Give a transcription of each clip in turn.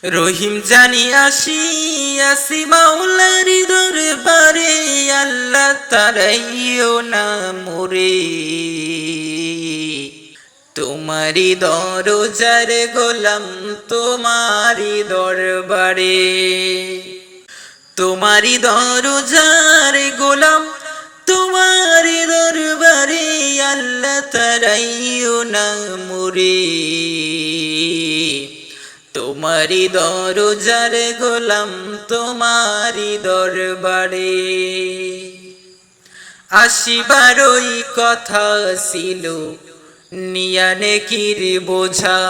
রহিম জানি আসি মাওলার দরবারে, আল্লাহ তারাইও না মোরে। তোমারি দরজার গোলাম তোমারি দরবারে, তোমারি দরজার গোলাম তোমারি দরবারে, আল্লাহ তারাইও না মোরে। তোমারি দরজার গোলাম তোমারি দরবারে। আসিবারই কথা ছিল নিয়া নেকির বোঝা,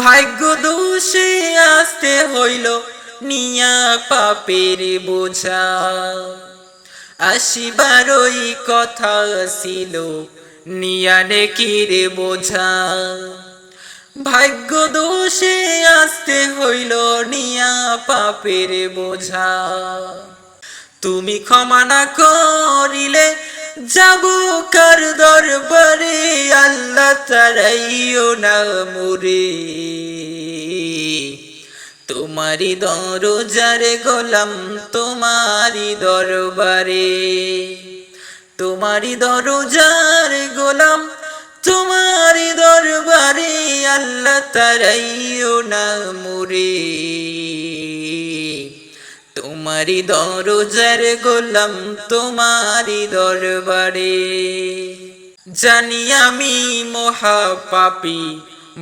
ভাগ্য দোষে আসতে হইল নিয়া পাপের বোঝা। আসিবারই কথা ছিল নিয়া নেকির বোঝা, ভাগ্য দোষে আসতে হইল নিয়া পাপের বোঝা। তুমি ক্ষমা না করিলে যাব কার দরবারে, আল্লাহ তারাইও না মোরে। তোমারি দরজার গোলাম তোমারি দরবারে, তোমারি দরজার গোলাম তোমারি দরবারে, আল্লাহ তারাইও না মোরে। তোমারি দরজার গোলাম তোমারি দরবারে। জানি আমি মহা পাপী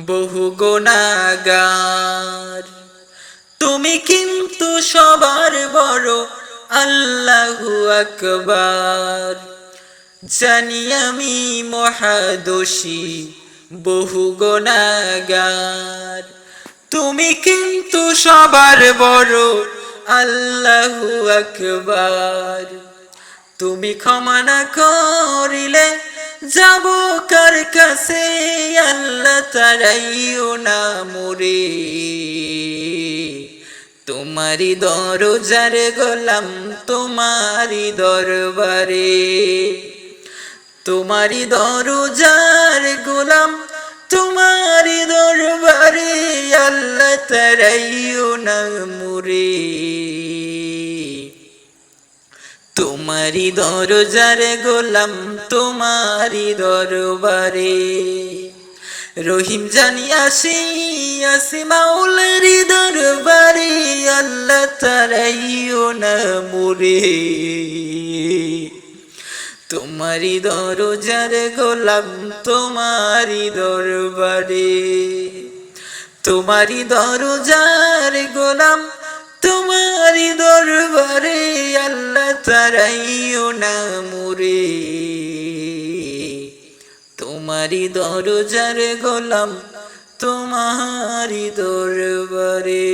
বহু গুনাহগার, তুমি কিন্তু সবার বড় আল্লাহু আকবার। জানি আমি মহাদোষী বহু গুনাহগার, তুমি কিন্তু সবার বড় আল্লাহু আকবার। তুমি ক্ষমা না করিলে যাব কার কাছে, আল্লাহ তারাইও না মোরে। তোমারি দরজার গোলাম তোমারি দরবারে, তোমারি দরজার গোলাম তোমারি দরবারে, আল্লাহ তারাইও না মোরে। তোমারি দরজার গোলাম তোমারি দরবারে। রহিম জানি আসি মাওলার দরবারে, আল্লাহ তারাইও না মোরে। তোমারি দরজার গোলাম তোমারি দরবারে, তোমারি দরজার গোলাম তোমারি দরবারে, আল্লাহ তারাইও না মোরে। তোমারি দরজার গোলাম তোমারি দরবারে।